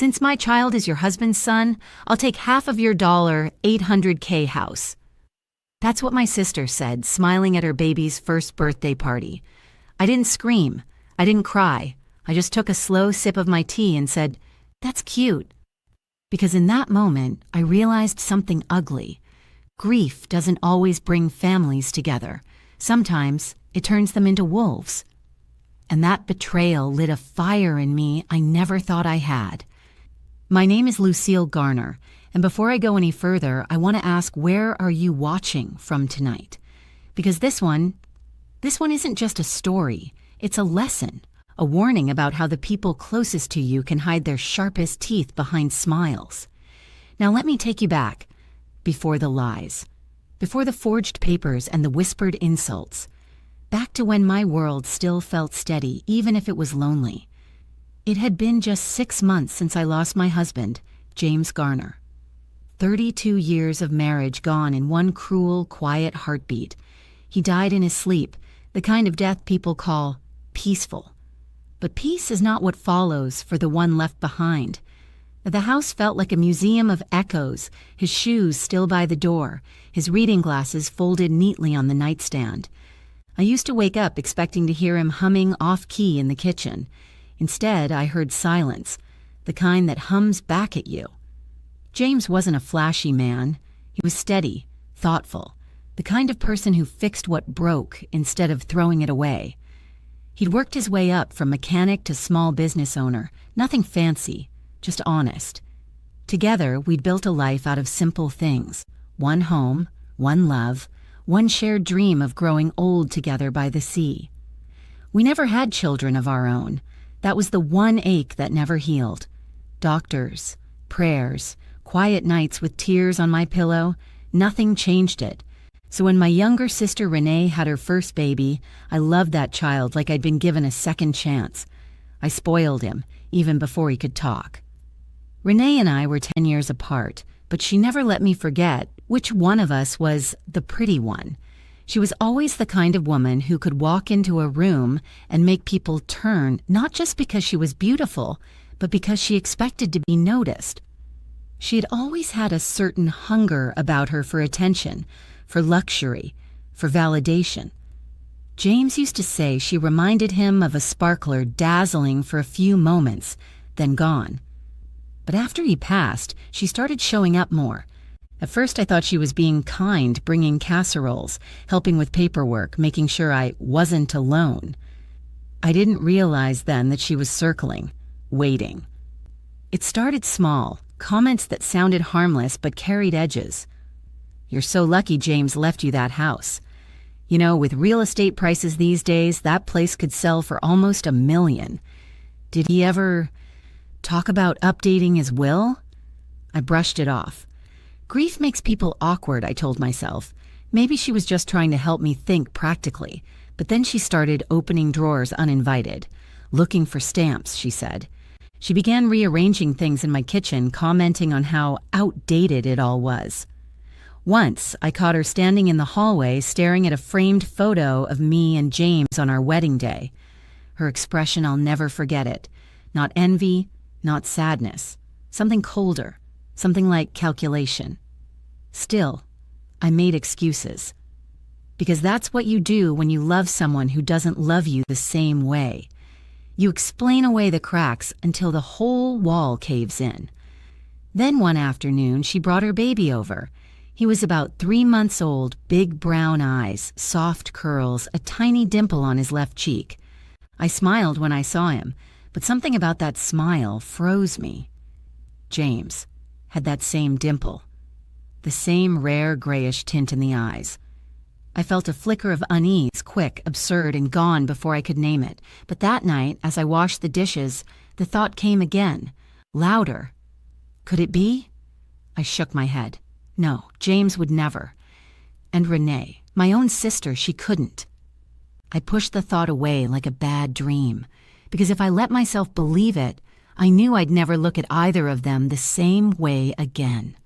Since my child is your husband's son, I'll take half of your $800K house. That's what my sister said, smiling at her baby's first birthday party. I didn't scream. I didn't cry. I just took a slow sip of my tea and said, "That's cute." Because in that moment, I realized something ugly. Grief doesn't always bring families together. Sometimes it turns them into wolves. And that betrayal lit a fire in me I never thought I had. My name is Lucille Garner, and before I go any further, I want to ask, where are you watching from tonight? Because this one isn't just a story, it's a lesson, a warning about how the people closest to you can hide their sharpest teeth behind smiles. Now let me take you back, before the lies, before the forged papers and the whispered insults, back to when my world still felt steady, even if it was lonely. It had been just 6 months since I lost my husband, James Garner. 32 years of marriage gone in one cruel, quiet heartbeat. He died in his sleep, the kind of death people call peaceful. But peace is not what follows for the one left behind. The house felt like a museum of echoes, his shoes still by the door, his reading glasses folded neatly on the nightstand. I used to wake up expecting to hear him humming off-key in the kitchen. Instead, I heard silence, the kind that hums back at you. James wasn't a flashy man. He was steady, thoughtful, the kind of person who fixed what broke instead of throwing it away. He'd worked his way up from mechanic to small business owner, nothing fancy, just honest. Together, we'd built a life out of simple things. One home, one love, one shared dream of growing old together by the sea. We never had children of our own. That was the one ache that never healed. Doctors, prayers, quiet nights with tears on my pillow, nothing changed it. So when my younger sister Renee had her first baby, I loved that child like I'd been given a second chance. I spoiled him, even before he could talk. Renee and I were 10 years apart, but she never let me forget which one of us was the pretty one. She was always the kind of woman who could walk into a room and make people turn, not just because she was beautiful, but because she expected to be noticed. She had always had a certain hunger about her for attention, for luxury, for validation. James used to say she reminded him of a sparkler dazzling for a few moments, then gone. But after he passed, she started showing up more. At first I thought she was being kind, bringing casseroles, helping with paperwork, making sure I wasn't alone. I didn't realize then that she was circling, waiting. It started small, comments that sounded harmless but carried edges. "You're so lucky James left you that house. You know, with real estate prices these days, that place could sell for almost $1 million. Did he ever talk about updating his will?" I brushed it off. Grief makes people awkward, I told myself. Maybe she was just trying to help me think practically. But then she started opening drawers uninvited. "Looking for stamps," she said. She began rearranging things in my kitchen, commenting on how outdated it all was. Once, I caught her standing in the hallway staring at a framed photo of me and James on our wedding day. Her expression, I'll never forget it. Not envy, not sadness. Something colder, something like calculation. Still, I made excuses. Because that's what you do when you love someone who doesn't love you the same way. You explain away the cracks until the whole wall caves in. Then one afternoon, she brought her baby over. He was about 3 months old, big brown eyes, soft curls, a tiny dimple on his left cheek. I smiled when I saw him, but something about that smile froze me. James had that same dimple, the same rare grayish tint in the eyes. I felt a flicker of unease, quick, absurd, and gone before I could name it. But that night, as I washed the dishes, the thought came again, louder. Could it be? I shook my head. No, James would never. And Renee, my own sister, she couldn't. I pushed the thought away like a bad dream, because if I let myself believe it, I knew I'd never look at either of them the same way again.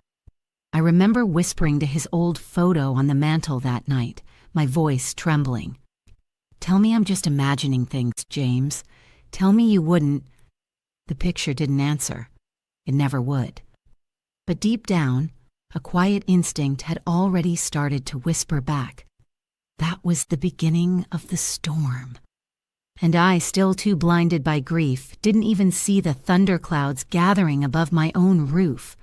I remember whispering to his old photo on the mantel that night, my voice trembling. "Tell me I'm just imagining things, James. Tell me you wouldn't." The picture didn't answer. It never would. But deep down, a quiet instinct had already started to whisper back. That was the beginning of the storm. And I, still too blinded by grief, didn't even see the thunderclouds gathering above my own roof.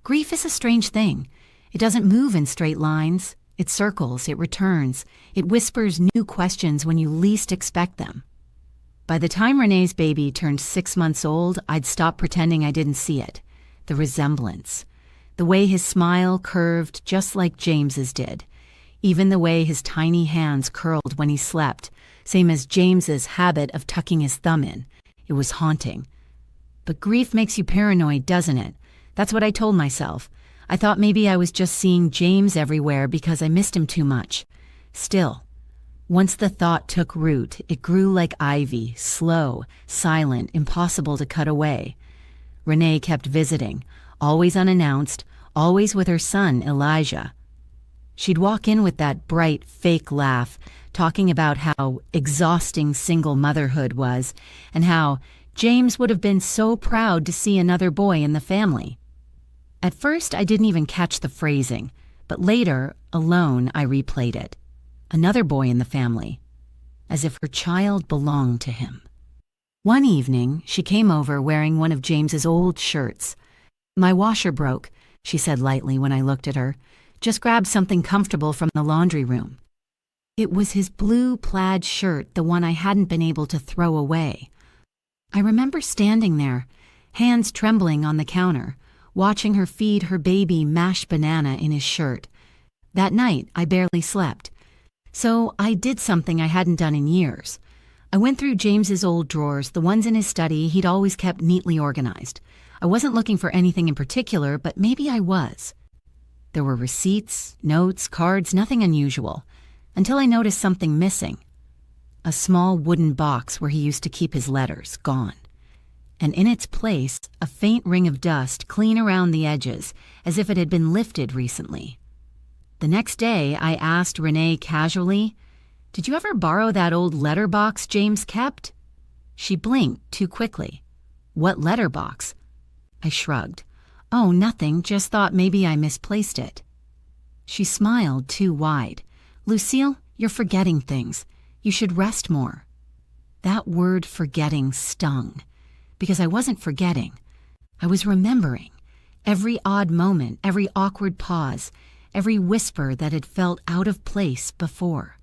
Grief is a strange thing. It doesn't move in straight lines. It circles, it returns, it whispers new questions when you least expect them. By the time Renee's baby turned 6 months old, I'd stopped pretending I didn't see it. The resemblance. The way his smile curved just like James's did. Even the way his tiny hands curled when he slept, same as James's habit of tucking his thumb in. It was haunting. But grief makes you paranoid, doesn't it? That's what I told myself. I thought maybe I was just seeing James everywhere because I missed him too much. Still, once the thought took root, it grew like ivy, slow, silent, impossible to cut away. Renee kept visiting, always unannounced, always with her son, Elijah. She'd walk in with that bright, fake laugh, talking about how exhausting single motherhood was, and how James would have been so proud to see another boy in the family. At first, I didn't even catch the phrasing, but later, alone, I replayed it. Another boy in the family, as if her child belonged to him. One evening, she came over wearing one of James's old shirts. "My washer broke," she said lightly when I looked at her. "Just grabbed something comfortable from the laundry room." It was his blue plaid shirt, the one I hadn't been able to throw away. I remember standing there, hands trembling on the counter, watching her feed her baby mashed banana in his shirt. That night, I barely slept. So I did something I hadn't done in years. I went through James's old drawers, the ones in his study he'd always kept neatly organized. I wasn't looking for anything in particular, but maybe I was. There were receipts, notes, cards, nothing unusual, until I noticed something missing. A small wooden box where he used to keep his letters, gone. And in its place, a faint ring of dust clean around the edges, as if it had been lifted recently. The next day, I asked Renee casually, "Did you ever borrow that old letter box James kept?" She blinked too quickly. "What letter box?" I shrugged. "Oh, nothing, just thought maybe I misplaced it." She smiled too wide. "Lucille, you're forgetting things. You should rest more." That word forgetting stung, because I wasn't forgetting. I was remembering. Every odd moment, every awkward pause, every whisper that had felt out of place before.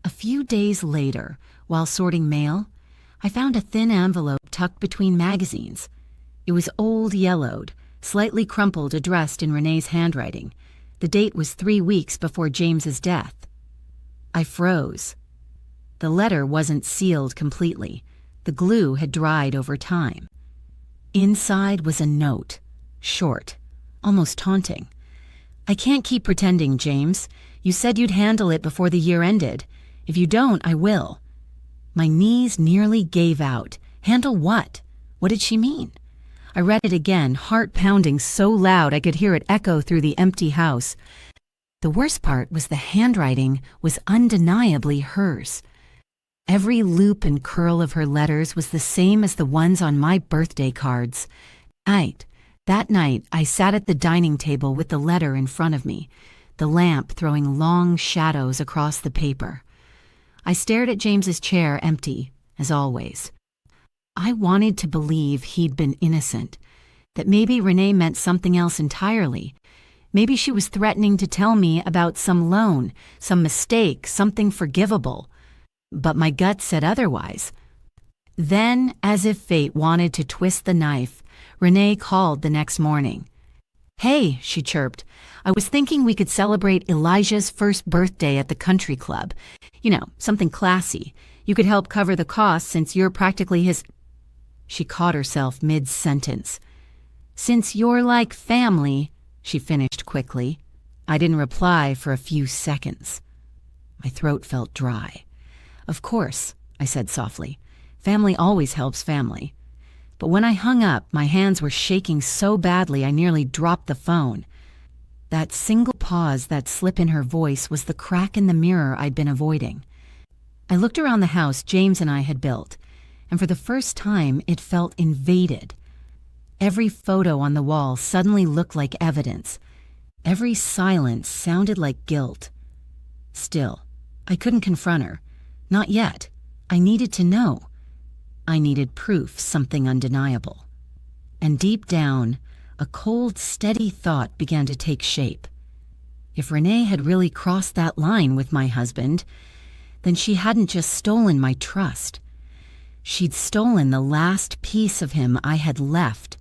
A few days later, while sorting mail, I found a thin envelope tucked between magazines. It was old yellowed, slightly crumpled, addressed in Renee's handwriting. The date was 3 weeks before James's death. I froze. The letter wasn't sealed completely. The glue had dried over time. Inside was a note, short, almost taunting. "I can't keep pretending, James. You said you'd handle it before the year ended. If you don't, I will." My knees nearly gave out. Handle what? What did she mean? I read it again, heart pounding so loud I could hear it echo through the empty house. The worst part was the handwriting was undeniably hers. Every loop and curl of her letters was the same as the ones on my birthday cards. That night, I sat at the dining table with the letter in front of me, the lamp throwing long shadows across the paper. I stared at James's chair, empty, as always. I wanted to believe he'd been innocent, that maybe Renee meant something else entirely. Maybe she was threatening to tell me about some loan, some mistake, something forgivable. But my gut said otherwise. Then, as if fate wanted to twist the knife, Renee called the next morning. "Hey," she chirped, "I was thinking we could celebrate Elijah's first birthday at the country club. You know, something classy. You could help cover the costs since you're practically his—" She caught herself mid-sentence. "Since you're like family," she finished quickly. I didn't reply for a few seconds. My throat felt dry. "Of course," I said softly. "Family always helps family." But when I hung up, my hands were shaking so badly I nearly dropped the phone. That single pause, that slip in her voice, was the crack in the mirror I'd been avoiding. I looked around the house James and I had built, and for the first time it felt invaded. Every photo on the wall suddenly looked like evidence. Every silence sounded like guilt. Still, I couldn't confront her. Not yet. I needed to know. I needed proof, something undeniable. And deep down, a cold, steady thought began to take shape. If Renee had really crossed that line with my husband, then she hadn't just stolen my trust. She'd stolen the last piece of him I had left.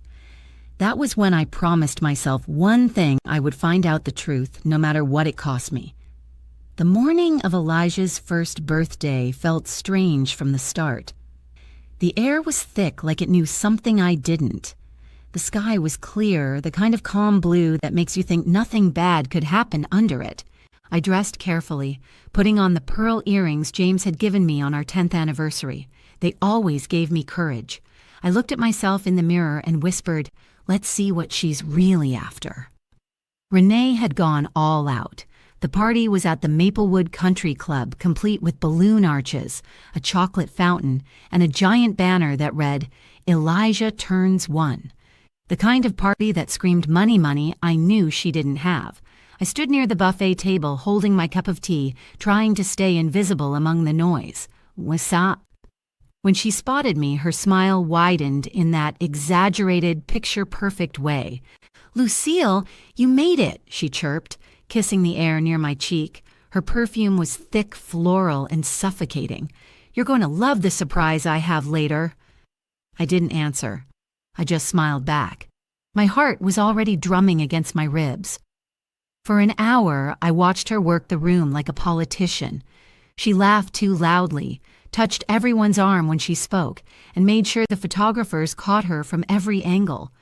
That was when I promised myself one thing: I would find out the truth, no matter what it cost me. The morning of Elijah's first birthday felt strange from the start. The air was thick, like it knew something I didn't. The sky was clear, the kind of calm blue that makes you think nothing bad could happen under it. I dressed carefully, putting on the pearl earrings James had given me on our 10th anniversary. They always gave me courage. I looked at myself in the mirror and whispered, "Let's see what she's really after." Renee had gone all out. The party was at the Maplewood Country Club, complete with balloon arches, a chocolate fountain, and a giant banner that read, "Elijah turns 1." The kind of party that screamed money, money I knew she didn't have. I stood near the buffet table, holding my cup of tea, trying to stay invisible among the noise. What's up? When she spotted me, her smile widened in that exaggerated, picture-perfect way. "Lucille, you made it," she chirped, kissing the air near my cheek. Her perfume was thick, floral, and suffocating. "You're going to love the surprise I have later." I didn't answer. I just smiled back. My heart was already drumming against my ribs. For an hour, I watched her work the room like a politician. She laughed too loudly, touched everyone's arm when she spoke, and made sure the photographers caught her from every angle.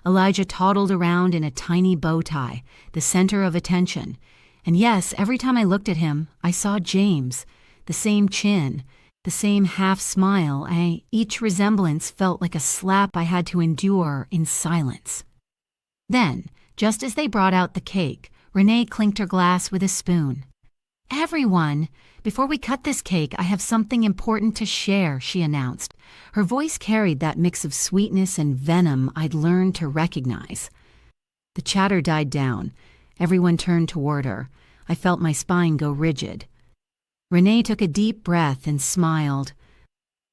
Elijah toddled around in a tiny bow tie, the center of attention. And yes, every time I looked at him, I saw James, the same chin, the same half-smile. Each resemblance felt like a slap I had to endure in silence. Then, just as they brought out the cake, Renee clinked her glass with a spoon. "Everyone, before we cut this cake, I have something important to share," she announced. Her voice carried that mix of sweetness and venom I'd learned to recognize. The chatter died down. Everyone turned toward her. I felt my spine go rigid. Renee took a deep breath and smiled.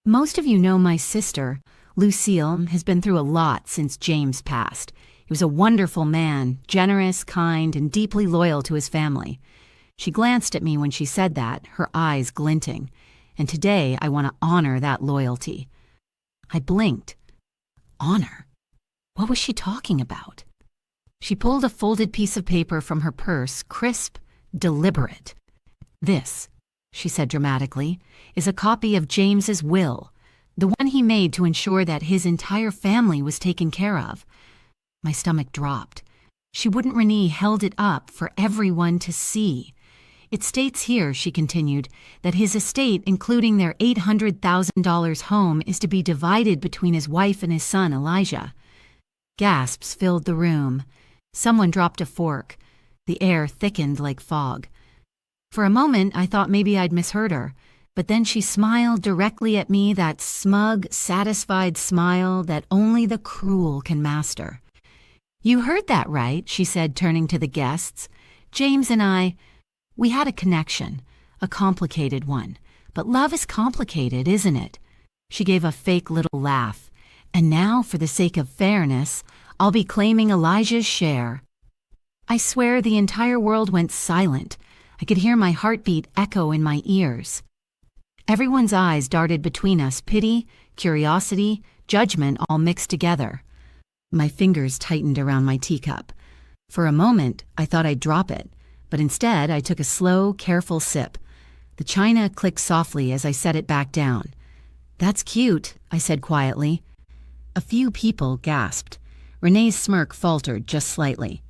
"Most of you know my sister. Lucille has been through a lot since James passed. He was a wonderful man, generous, kind, and deeply loyal to his family." She glanced at me when she said that, her eyes glinting. And today I want to honor that loyalty. I blinked. Honor? What was she talking about? She pulled a folded piece of paper from her purse, crisp, deliberate. "This," she said dramatically, "is a copy of James's will, the one he made to ensure that his entire family was taken care of." My stomach dropped. She wouldn't. Renee held it up for everyone to see. "It states here," she continued, "that his estate, including their $800,000 home, is to be divided between his wife and his son, Elijah." Gasps filled the room. Someone dropped a fork. The air thickened like fog. For a moment, I thought maybe I'd misheard her, but then she smiled directly at me, that smug, satisfied smile that only the cruel can master. "You heard that right," she said, turning to the guests. "James and we had a connection, a complicated one. But love is complicated, isn't it?" She gave a fake little laugh. "And now, for the sake of fairness, I'll be claiming Elijah's share." I swear the entire world went silent. I could hear my heartbeat echo in my ears. Everyone's eyes darted between us, pity, curiosity, judgment all mixed together. My fingers tightened around my teacup. For a moment, I thought I'd drop it, but instead I took a slow, careful sip. The china clicked softly as I set it back down. "That's cute," I said quietly. A few people gasped. Renee's smirk faltered just slightly.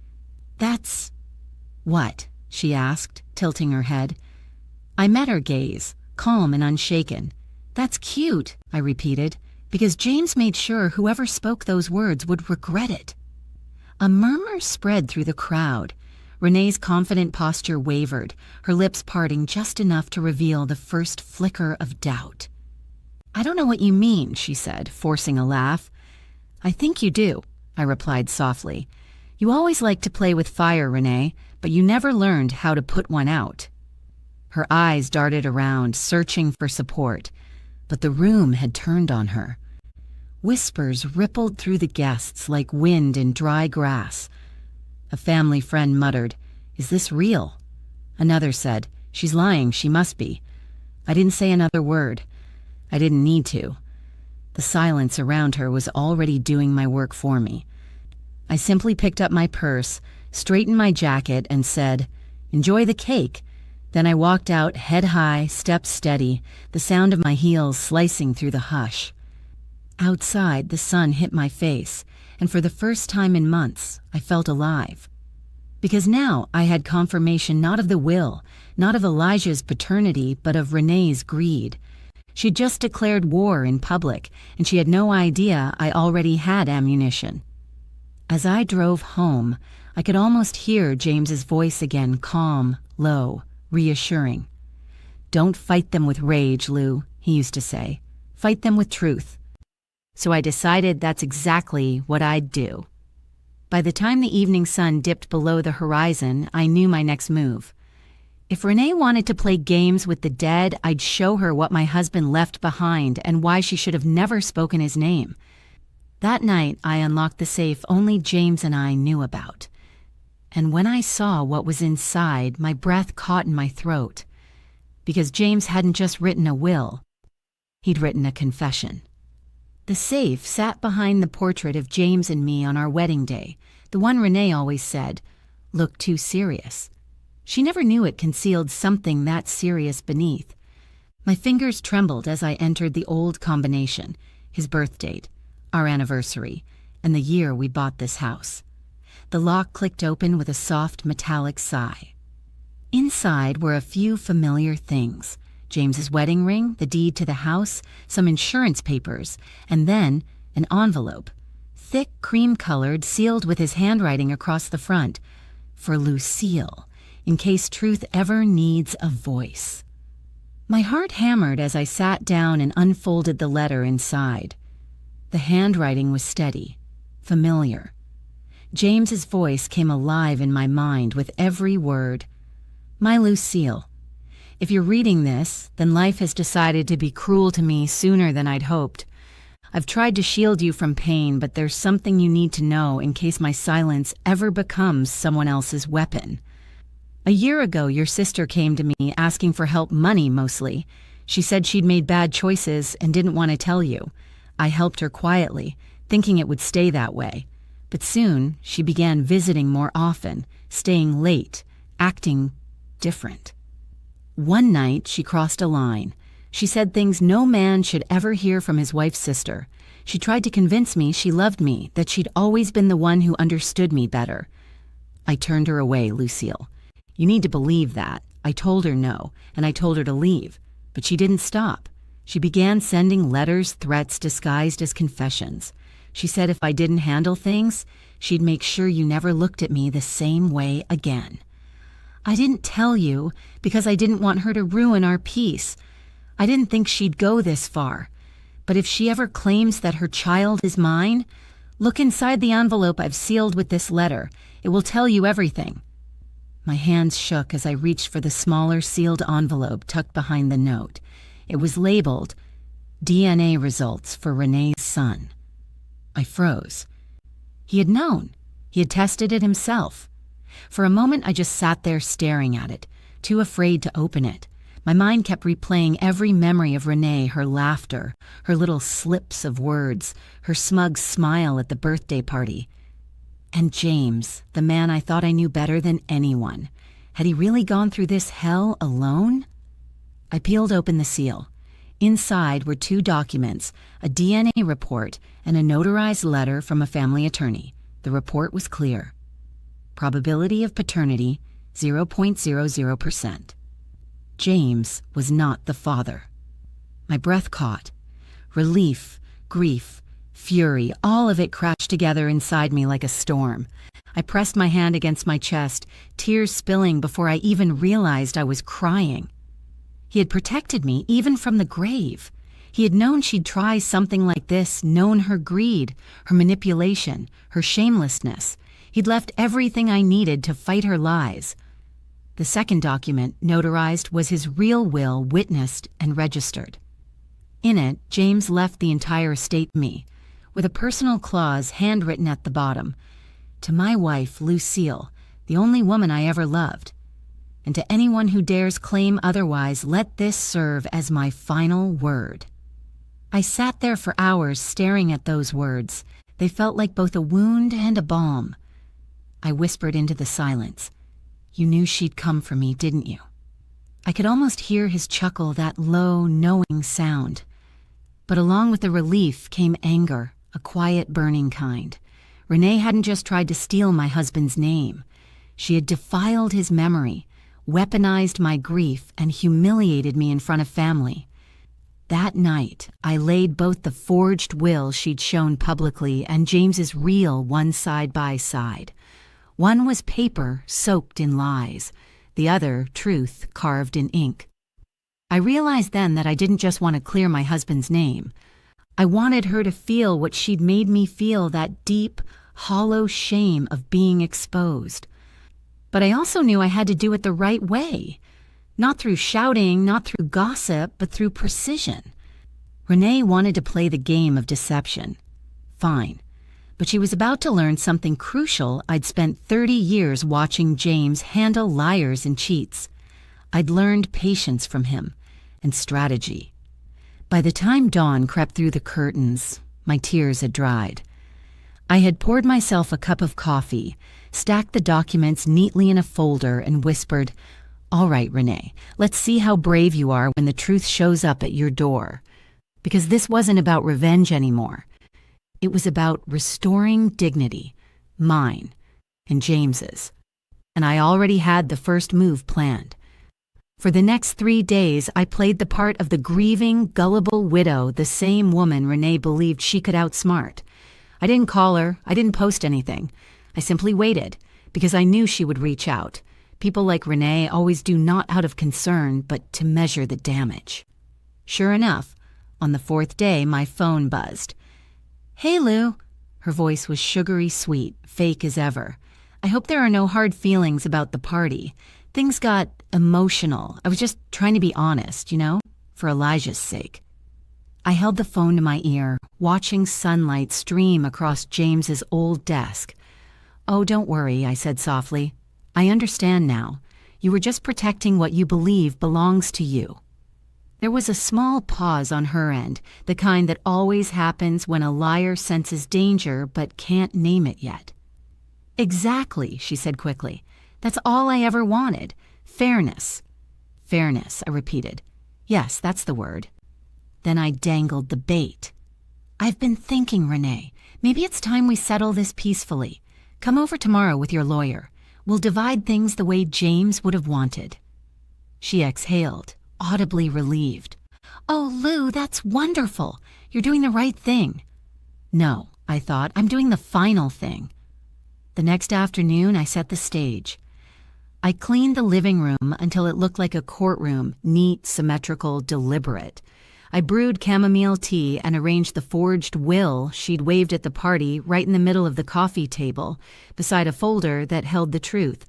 "That's what?" she asked, tilting her head. I met her gaze, calm and unshaken. "That's cute," I repeated, "because James made sure whoever spoke those words would regret it." A murmur spread through the crowd. Renee's confident posture wavered, her lips parting just enough to reveal the first flicker of doubt. "I don't know what you mean," she said, forcing a laugh. "I think you do. I replied softly. "You always liked to play with fire, Renee, but you never learned how to put one out." Her eyes darted around, searching for support, but the room had turned on her. Whispers rippled through the guests like wind in dry grass. A family friend muttered, "Is this real?" Another said, "She's lying, she must be." I didn't say another word. I didn't need to. The silence around her was already doing my work for me. I simply picked up my purse, straightened my jacket, and said, "Enjoy the cake." Then I walked out head high, steps steady, the sound of my heels slicing through the hush. Outside, the sun hit my face, and for the first time in months, I felt alive. Because now I had confirmation not of the will, not of Elijah's paternity, but of Renee's greed. She'd just declared war in public, and she had no idea I already had ammunition. As I drove home, I could almost hear James's voice again, calm, low, reassuring. "Don't fight them with rage, Lou," he used to say. "Fight them with truth." So I decided that's exactly what I'd do. By the time the evening sun dipped below the horizon, I knew my next move. If Renee wanted to play games with the dead, I'd show her what my husband left behind and why she should have never spoken his name. That night, I unlocked the safe only James and I knew about. And when I saw what was inside, my breath caught in my throat. Because James hadn't just written a will, he'd written a confession. The safe sat behind the portrait of James and me on our wedding day, the one Renee always said, "Look too serious." She never knew it concealed something that serious beneath. My fingers trembled as I entered the old combination, his birth date, our anniversary, and the year we bought this house. The lock clicked open with a soft metallic sigh. Inside were a few familiar things: James's wedding ring, the deed to the house, some insurance papers, and then an envelope, thick cream-colored, sealed with his handwriting across the front, for Lucille, in case truth ever needs a voice. My heart hammered as I sat down and unfolded the letter inside. The handwriting was steady, familiar. James's voice came alive in my mind with every word. "My Lucille, if you're reading this, then life has decided to be cruel to me sooner than I'd hoped. I've tried to shield you from pain, but there's something you need to know in case my silence ever becomes someone else's weapon. A year ago, your sister came to me asking for help, money mostly. She said she'd made bad choices and didn't want to tell you. I helped her quietly, thinking it would stay that way. But soon, she began visiting more often, staying late, acting different. One night, she crossed a line. She said things no man should ever hear from his wife's sister. She tried to convince me she loved me, that she'd always been the one who understood me better. I turned her away, Lucille. You need to believe that. I told her no, and I told her to leave. But she didn't stop. She began sending letters, threats disguised as confessions. She said if I didn't handle things, she'd make sure you never looked at me the same way again. I didn't tell you because I didn't want her to ruin our peace. I didn't think she'd go this far. But if she ever claims that her child is mine, look inside the envelope I've sealed with this letter. It will tell you everything. My hands shook as I reached for the smaller sealed envelope tucked behind the note. It was labeled DNA results for Renee's son. I froze. He had known. He had tested it himself. For a moment, I just sat there staring at it, too afraid to open it. My mind kept replaying every memory of Renee, her laughter, her little slips of words, her smug smile at the birthday party. And James, the man I thought I knew better than anyone. Had he really gone through this hell alone? I peeled open the seal. Inside were 2 documents, a DNA report and a notarized letter from a family attorney. The report was clear. Probability of paternity, 0.00%. James was not the father. My breath caught. Relief, grief, fury, all of it crashed together inside me like a storm. I pressed my hand against my chest, tears spilling before I even realized I was crying. He had protected me even from the grave. He had known she'd try something like this, known her greed, her manipulation, her shamelessness. He'd left everything I needed to fight her lies. The second document, notarized, was his real will, witnessed and registered. In it, James left the entire estate to me, with a personal clause handwritten at the bottom. To my wife, Lucille, the only woman I ever loved. And to anyone who dares claim otherwise, let this serve as my final word. I sat there for hours staring at those words. They felt like both a wound and a balm. I whispered into the silence. You knew she'd come for me, didn't you? I could almost hear his chuckle, that low, knowing sound. But along with the relief came anger, a quiet, burning kind. Renee hadn't just tried to steal my husband's name. She had defiled his memory, weaponized my grief, and humiliated me in front of family. That night, I laid both the forged will she'd shown publicly and James's real one side by side. One was paper soaked in lies, the other truth carved in ink. I realized then that I didn't just want to clear my husband's name. I wanted her to feel what she'd made me feel, that deep, hollow shame of being exposed. But I also knew I had to do it the right way. Not through shouting, not through gossip, but through precision. Renee wanted to play the game of deception. Fine. But she was about to learn something crucial I'd spent 30 years watching James handle liars and cheats. I'd learned patience from him, and strategy. By the time dawn crept through the curtains, my tears had dried. I had poured myself a cup of coffee, stacked the documents neatly in a folder, and whispered, "All right, Renee, let's see how brave you are when the truth shows up at your door." Because this wasn't about revenge anymore. It was about restoring dignity, mine and James's. And I already had the first move planned. For the next 3 days, I played the part of the grieving, gullible widow, the same woman Renee believed she could outsmart. I didn't call her. I didn't post anything. I simply waited, because I knew she would reach out. People like Renee always do, not out of concern, but to measure the damage. Sure enough, on the 4th day, my phone buzzed. "Hey, Lou." Her voice was sugary sweet, fake as ever. "I hope there are no hard feelings about the party. Things got emotional. I was just trying to be honest, for Elijah's sake." I held the phone to my ear, watching sunlight stream across James's old desk. "Oh, don't worry," I said softly. "I understand now. You were just protecting what you believe belongs to you." There was a small pause on her end, the kind that always happens when a liar senses danger but can't name it yet. "Exactly," she said quickly. "That's all I ever wanted. Fairness." "Fairness," I repeated. "Yes, that's the word." Then I dangled the bait. "I've been thinking, Renee, maybe it's time we settle this peacefully. Come over tomorrow with your lawyer. We'll divide things the way James would have wanted." She exhaled, audibly relieved. "Oh, Lou, that's wonderful. You're doing the right thing." "No," I thought, "I'm doing the final thing." The next afternoon, I set the stage. I cleaned the living room until it looked like a courtroom, neat, symmetrical, deliberate. I brewed chamomile tea and arranged the forged will she'd waved at the party right in the middle of the coffee table, beside a folder that held the truth,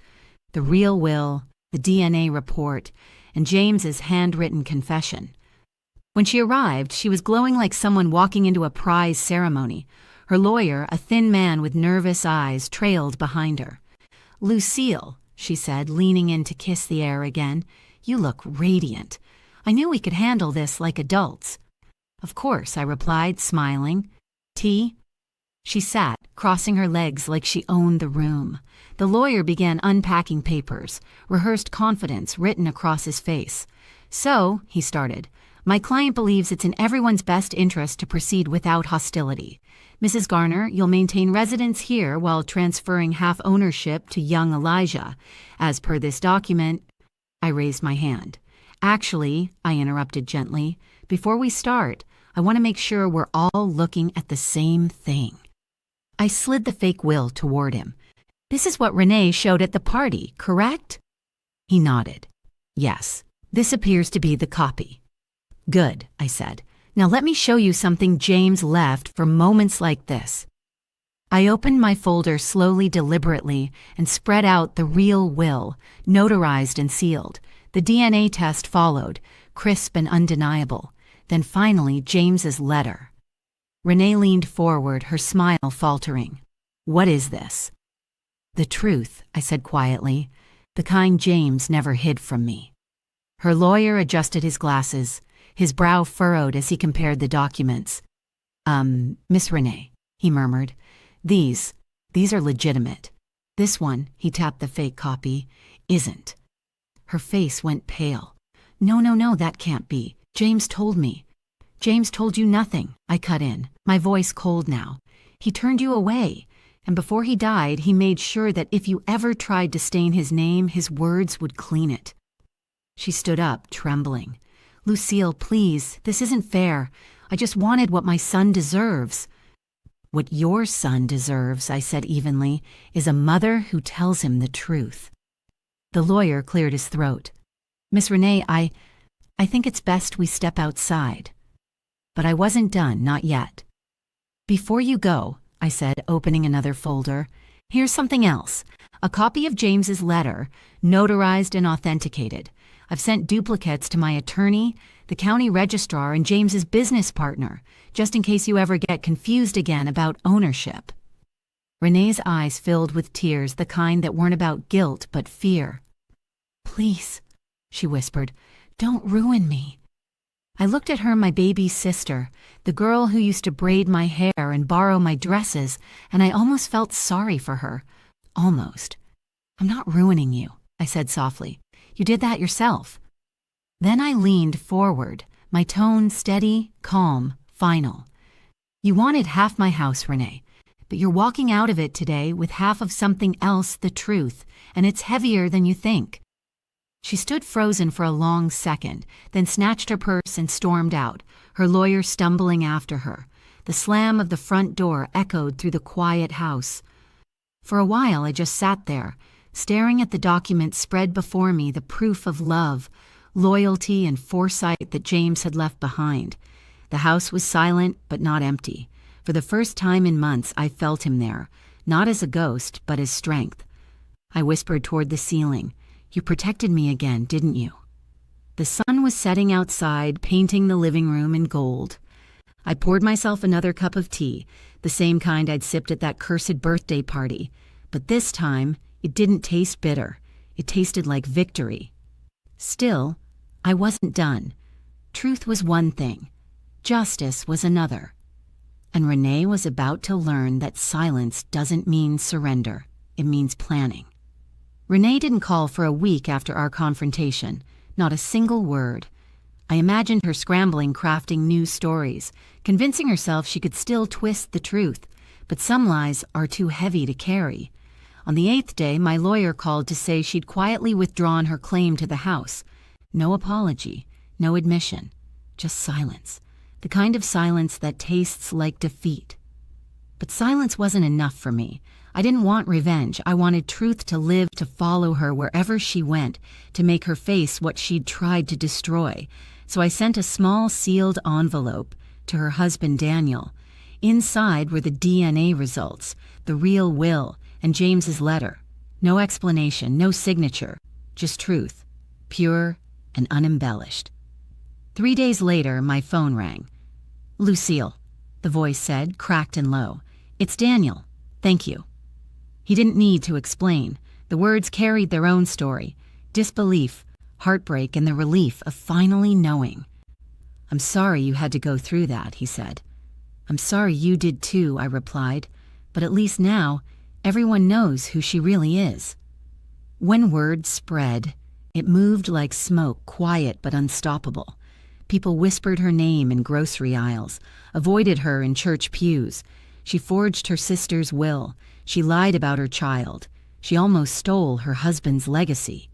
the real will, the DNA report, and James's handwritten confession. When she arrived, she was glowing like someone walking into a prize ceremony. Her lawyer, a thin man with nervous eyes, trailed behind her. "Lucille," she said, leaning in to kiss the air again, "you look radiant. I knew we could handle this like adults." "Of course," I replied, smiling. "Tea?" She sat, crossing her legs like she owned the room. The lawyer began unpacking papers, rehearsed confidence written across his face. "So," he started, "my client believes it's in everyone's best interest to proceed without hostility. Mrs. Garner, you'll maintain residence here while transferring half ownership to young Elijah. As per this document—" I raised my hand. "Actually," I interrupted gently, "before we start, I want to make sure we're all looking at the same thing." I slid the fake will toward him. "This is what Renee showed at the party, correct?" He nodded. "Yes, this appears to be the copy." "Good," I said. Now let me show you something James left for moments like this. I opened my folder slowly, deliberately, and spread out the real will, notarized and sealed. The DNA test followed, crisp and undeniable. Then finally, James's letter. Renee leaned forward, her smile faltering. "What is this?" "The truth," I said quietly, "the kind James never hid from me." Her lawyer adjusted his glasses, his brow furrowed as he compared the documents. Miss Renee," he murmured, These are legitimate. This one," he tapped the fake copy, "isn't." Her face went pale. No, that can't be. James told me." "James told you nothing," I cut in, my voice cold now. "He turned you away, and before he died, he made sure that if you ever tried to stain his name, his words would clean it." She stood up, trembling. "Lucille, please, this isn't fair. I just wanted what my son deserves." "What your son deserves," I said evenly, "is a mother who tells him the truth." The lawyer cleared his throat. "Miss Renee, I think it's best we step outside." But I wasn't done, not yet. "Before you go," I said, opening another folder, "here's something else. A copy of James's letter, notarized and authenticated. I've sent duplicates to my attorney, the county registrar, and James's business partner, just in case you ever get confused again about ownership." Renee's eyes filled with tears, the kind that weren't about guilt but fear. "Please," she whispered, "don't ruin me." I looked at her, my baby sister, the girl who used to braid my hair and borrow my dresses, and I almost felt sorry for her. Almost. "I'm not ruining you," I said softly. "You did that yourself." Then I leaned forward, my tone steady, calm, final. "You wanted half my house, Renee, but you're walking out of it today with half of something else, the truth, and it's heavier than you think." She stood frozen for a long second, then snatched her purse and stormed out, her lawyer stumbling after her. The slam of the front door echoed through the quiet house. For a while I just sat there, staring at the document spread before me, the proof of love, loyalty, and foresight that James had left behind. The house was silent but not empty. For the first time in months I felt him there, not as a ghost but as strength. I whispered toward the ceiling, "You protected me again, didn't you?" The sun was setting outside, painting the living room in gold. I poured myself another cup of tea, the same kind I'd sipped at that cursed birthday party. But this time, it didn't taste bitter. It tasted like victory. Still, I wasn't done. Truth was one thing. Justice was another. And Renee was about to learn that silence doesn't mean surrender. It means planning. Renee didn't call for a week after our confrontation. Not a single word. I imagined her scrambling, crafting new stories, convincing herself she could still twist the truth. But some lies are too heavy to carry. On the 8th day, my lawyer called to say she'd quietly withdrawn her claim to the house. No apology, no admission, just silence. The kind of silence that tastes like defeat. But silence wasn't enough for me. I didn't want revenge. I wanted truth to live, to follow her wherever she went, to make her face what she'd tried to destroy. So I sent a small sealed envelope to her husband, Daniel. Inside were the DNA results, the real will, and James's letter. No explanation, no signature, just truth, pure and unembellished. 3 days later, my phone rang. "Lucille," the voice said, cracked and low. "It's Daniel. Thank you." He didn't need to explain. The words carried their own story. Disbelief, heartbreak, and the relief of finally knowing. "I'm sorry you had to go through that," he said. "I'm sorry you did too," I replied. "But at least now, everyone knows who she really is." When word spread, it moved like smoke, quiet but unstoppable. People whispered her name in grocery aisles, avoided her in church pews. She forged her sister's will. She lied about her child. She almost stole her husband's legacy.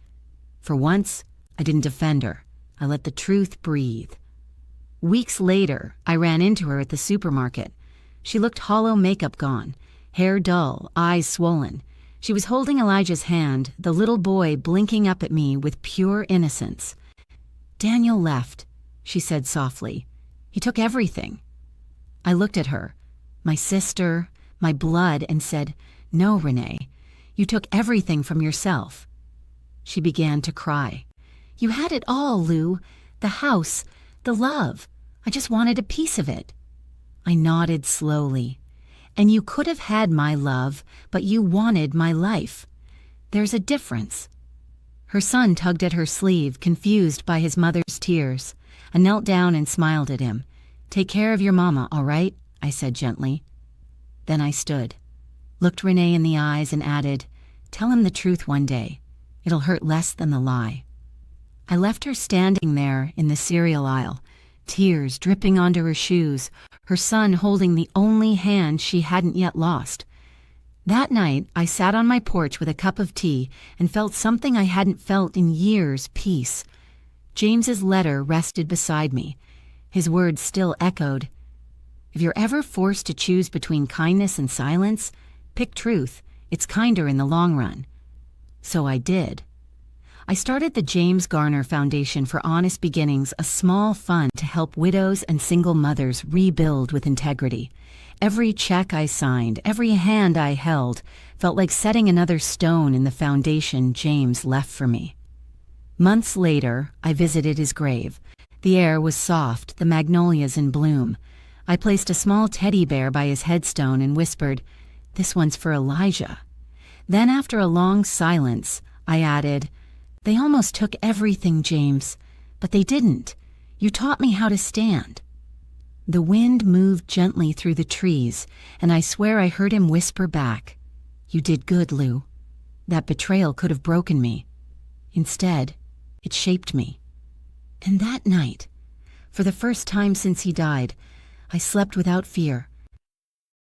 For once, I didn't defend her. I let the truth breathe. Weeks later, I ran into her at the supermarket. She looked hollow, makeup gone, hair dull, eyes swollen. She was holding Elijah's hand, the little boy blinking up at me with pure innocence. "Daniel left," she said softly. He took everything. I looked at her, my sister, my blood, and said, "No, Renee, you took everything from yourself." She began to cry. "You had it all, Lou. The house, the love. I just wanted a piece of it." I nodded slowly. "And you could have had my love, but you wanted my life. There's a difference." Her son tugged at her sleeve, confused by his mother's tears. I knelt down and smiled at him. "Take care of your mama, all right?" I said gently. Then I stood, looked Renee in the eyes, and added, "Tell him the truth one day. It'll hurt less than the lie." I left her standing there in the cereal aisle, tears dripping onto her shoes, her son holding the only hand she hadn't yet lost. That night, I sat on my porch with a cup of tea and felt something I hadn't felt in years, peace. James's letter rested beside me. His words still echoed. "If you're ever forced to choose between kindness and silence, pick truth. It's kinder in the long run." So I did. I started the James Garner Foundation for Honest Beginnings, a small fund to help widows and single mothers rebuild with integrity. Every check I signed, every hand I held, felt like setting another stone in the foundation James left for me. Months later, I visited his grave. The air was soft, the magnolias in bloom. I placed a small teddy bear by his headstone and whispered, "This one's for Elijah." Then, after a long silence, I added, "They almost took everything, James, but they didn't. You taught me how to stand." The wind moved gently through the trees, and I swear I heard him whisper back, "You did good, Lou. That betrayal could have broken me. Instead, it shaped me." And that night, for the first time since he died, I slept without fear.